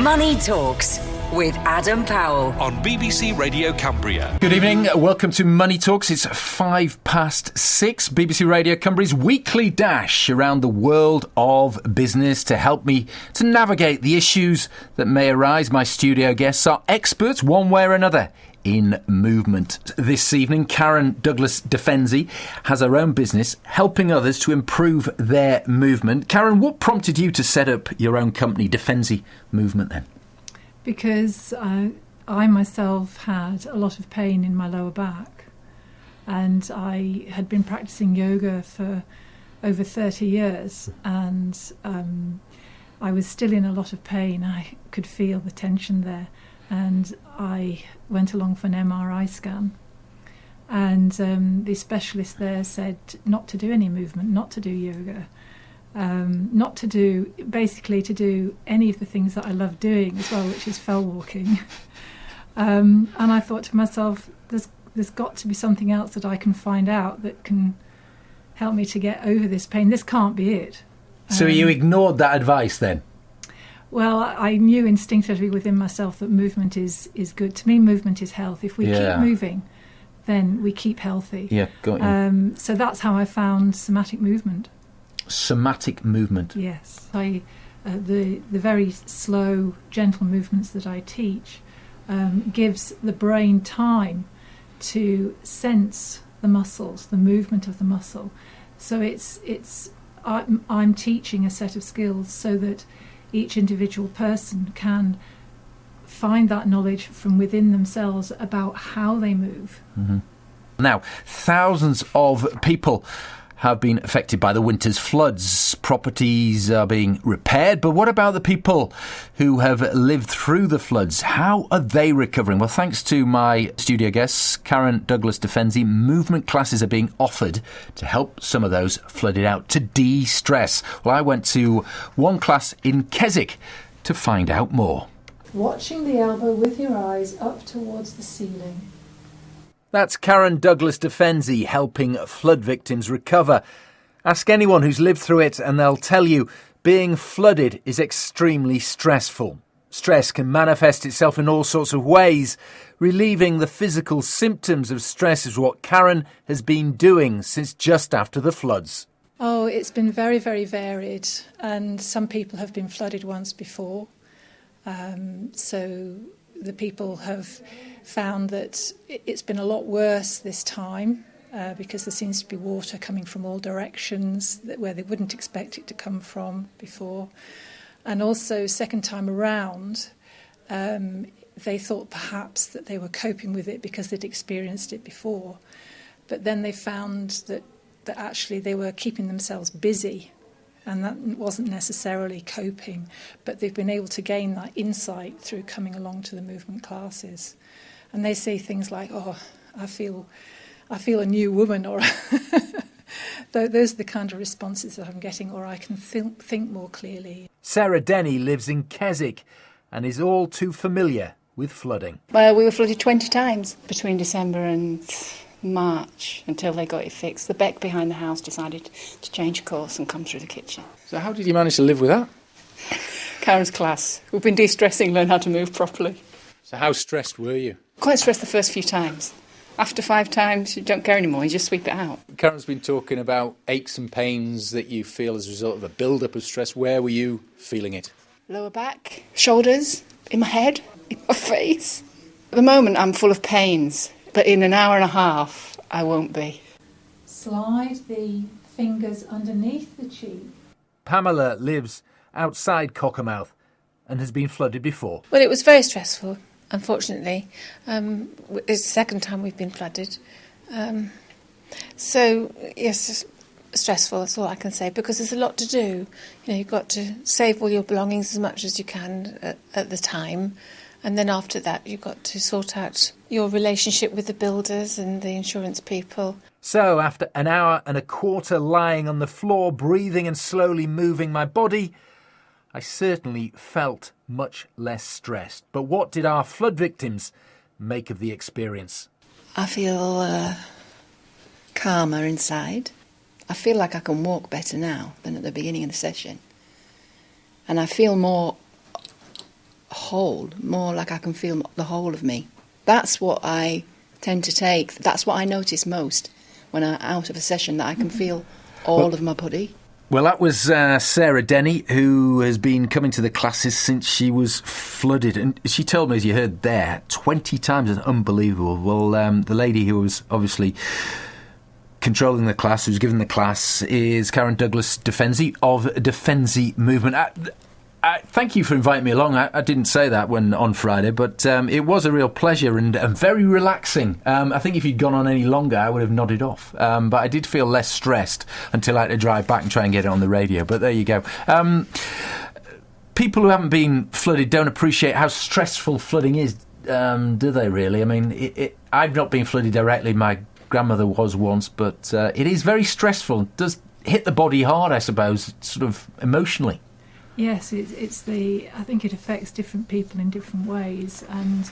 Money Talks with Adam Powell on BBC Radio Cumbria. Good evening, welcome to Money Talks. It's 6:05, BBC Radio Cumbria's weekly dash around the world of business to help me to navigate the issues that may arise. My studio guests are experts one way or another in movement. This evening, Karen Douglas de Fenzi has her own business helping others to improve their movement. Karen, what prompted you to set up your own company, de Fenzi Movement, then? Because I myself had a lot of pain in my lower back, and I had been practicing yoga for over 30 years, and I was still in a lot of pain. I could feel the tension there, and I went along for an MRI scan, and the specialist there said not to do any movement, not to do yoga, not to do any of the things that I love doing as well, which is fell walking. And I thought to myself, there's got to be something else that I can find out that can help me to get over this pain. This can't be it. So you ignored that advice then? Well, I knew instinctively within myself that movement is good. To me, movement is health. If we keep moving, then we keep healthy. Yeah, got you. So that's how I found somatic movement. Somatic movement? Yes. The very slow, gentle movements that I teach gives the brain time to sense the muscles, the movement of the muscle. So I'm teaching a set of skills so that each individual person can find that knowledge from within themselves about how they move. Mm-hmm. Now, thousands of people have been affected by the winter's floods. Properties are being repaired, but what about the people who have lived through the floods? How are they recovering? Well, thanks to my studio guests, Karen Douglas de Fenzi, movement classes are being offered to help some of those flooded out to de-stress. Well, I went to one class in Keswick to find out more. Watching the elbow with your eyes up towards the ceiling. That's Karen Douglas de Fenzi helping flood victims recover. Ask anyone who's lived through it and they'll tell you being flooded is extremely stressful. Stress can manifest itself in all sorts of ways. Relieving the physical symptoms of stress is what Karen has been doing since just after the floods. Oh, it's been very, very varied, and some people have been flooded once before. So the people have found that it's been a lot worse this time because there seems to be water coming from all directions where they wouldn't expect it to come from before. And also, second time around, they thought perhaps that they were coping with it because they'd experienced it before. But then they found that actually they were keeping themselves busy, and that wasn't necessarily coping, but they've been able to gain that insight through coming along to the movement classes. And they say things like, oh, I feel a new woman, or those are the kind of responses that I'm getting, or I can think more clearly. Sarah Denny lives in Keswick and is all too familiar with flooding. Well, we were flooded 20 times between December and March until they got it fixed. The beck behind the house decided to change course and come through the kitchen. So how did you manage to live with that? Karen's class. We've been de-stressing, learn how to move properly. So how stressed were you? Quite stressed the first few times. After 5 times, you don't care anymore, you just sweep it out. Karen's been talking about aches and pains that you feel as a result of a build-up of stress. Where were you feeling it? Lower back, shoulders, in my head, in my face. At the moment, I'm full of pains, but in an hour and a half, I won't be. Slide the fingers underneath the cheek. Pamela lives outside Cockermouth and has been flooded before. Well, it was very stressful, unfortunately. It's the second time we've been flooded. So, yes, stressful, that's all I can say, because there's a lot to do. You know, you've got to save all your belongings as much as you can at the time. And then after that, you've got to sort out your relationship with the builders and the insurance people. So, after an hour and a quarter lying on the floor, breathing and slowly moving my body, I certainly felt much less stressed. But what did our flood victims make of the experience? I feel calmer inside. I feel like I can walk better now than at the beginning of the session. And I feel more whole, more like I can feel the whole of me. That's what I tend to take. That's what I notice most when I'm out of a session, that I can feel all of my body. Well, that was Sarah Denny, who has been coming to the classes since she was flooded. And she told me, as you heard there, 20 times. It's unbelievable. Well, the lady who was obviously controlling the class, who's given the class, is Karen Douglas de Fenzi of the Fenzi movement. Thank you for inviting me along. I didn't say that on Friday, but it was a real pleasure and very relaxing. I think if you'd gone on any longer, I would have nodded off. But I did feel less stressed until I had to drive back and try and get it on the radio. But there you go. People who haven't been flooded don't appreciate how stressful flooding is, do they really? I mean, I've not been flooded directly. My grandmother was once, but it is very stressful. It does hit the body hard, I suppose, sort of emotionally. Yes, I think it affects different people in different ways, and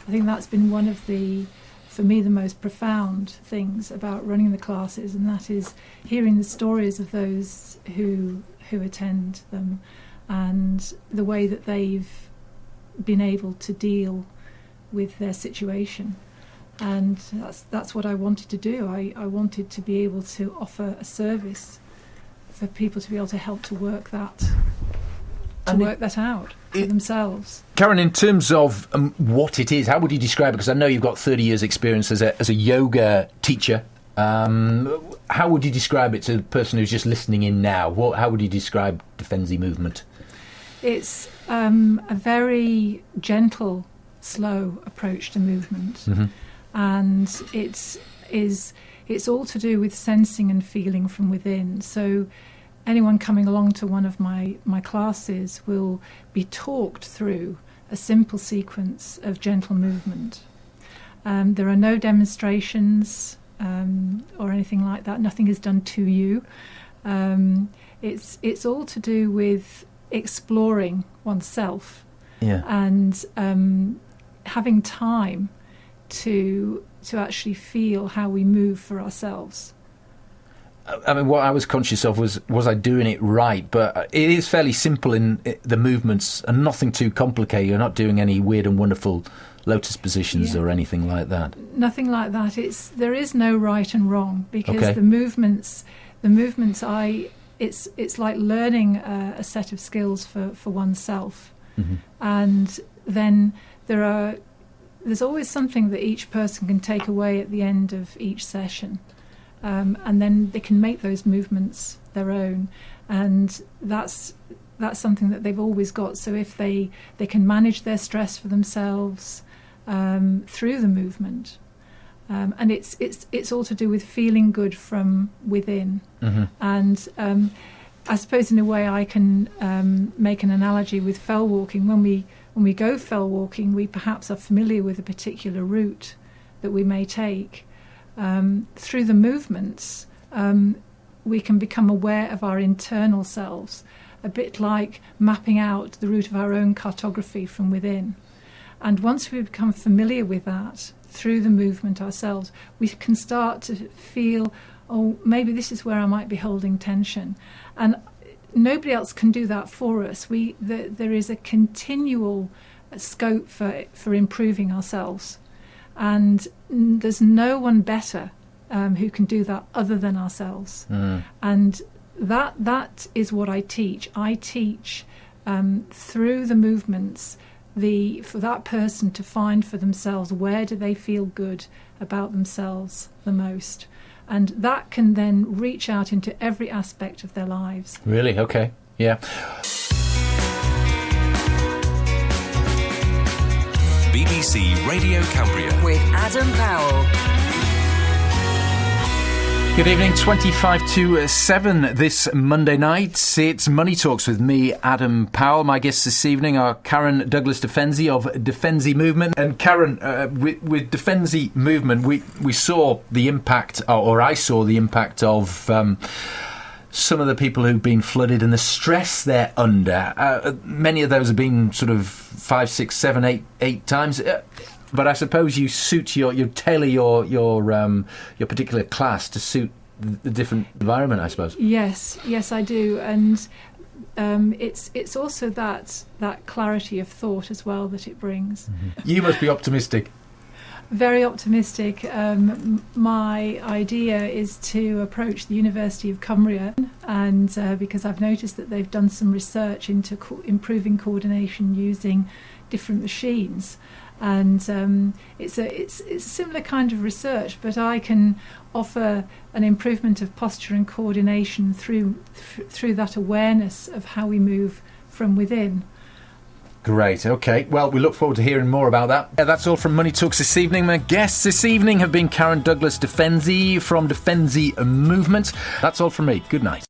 I think that's been one of for me, the most profound things about running the classes, and that is hearing the stories of those who attend them, and the way that they've been able to deal with their situation. And that's what I wanted to do. I wanted to be able to offer a service for people to be able to help to work that out for themselves. Karen, in terms of what it is, how would you describe it? Because I know you've got 30 years' experience as a yoga teacher. How would you describe it to the person who's just listening in now? How would you describe the Fenzi movement? It's a very gentle, slow approach to movement, mm-hmm. and it's all to do with sensing and feeling from within. So anyone coming along to one of my classes will be talked through a simple sequence of gentle movement. There are no demonstrations or anything like that. Nothing is done to you. It's all to do with exploring oneself, and having time to actually feel how we move for ourselves. I mean, what I was conscious of was I doing it right? But it is fairly simple in the movements and nothing too complicated. You're not doing any weird and wonderful lotus positions or anything like that. Nothing like that. There is no right and wrong, because the movements. It's like learning a set of skills for oneself, mm-hmm. and then there's always something that each person can take away at the end of each session. And then they can make those movements their own, and that's something that they've always got. So if they can manage their stress for themselves through the movement, and it's all to do with feeling good from within. Mm-hmm. And I suppose in a way I can make an analogy with fell walking. When we go fell walking, we perhaps are familiar with a particular route that we may take. Through the movements, we can become aware of our internal selves, a bit like mapping out the route of our own cartography from within. And once we become familiar with that through the movement ourselves, we can start to feel, oh, maybe this is where I might be holding tension. And nobody else can do that for us. There is a continual scope for improving ourselves. And there's no one better who can do that other than ourselves. Mm. And that is what I teach. I teach through the movements for that person to find for themselves where do they feel good about themselves the most. And that can then reach out into every aspect of their lives. Really? Okay. Yeah. BBC Radio Cumbria with Adam Powell. Good evening, 25 to 7 this Monday night. It's Money Talks with me, Adam Powell. My guests this evening are Karen Douglas de Fenzi of the Fenzi Movement. And Karen, with the Fenzi Movement, we saw the impact, or I saw the impact of some of the people who've been flooded and the stress they're under. Many of those have been sort of 5, 6, 7, 8 times. But I suppose you tailor your particular class to suit the different environment, I suppose. Yes, I do. And it's also that clarity of thought as well that it brings. You must be optimistic. Very optimistic. My idea is to approach the University of Cumbria, and because I've noticed that they've done some research into improving coordination using different machines, and it's a similar kind of research, but I can offer an improvement of posture and coordination through that awareness of how we move from within. Great, okay. Well, we look forward to hearing more about that. That's all from Money Talks this evening. My guests this evening have been Karen Douglas de Fenzi from the Fenzi Movement. That's all from me. Good night.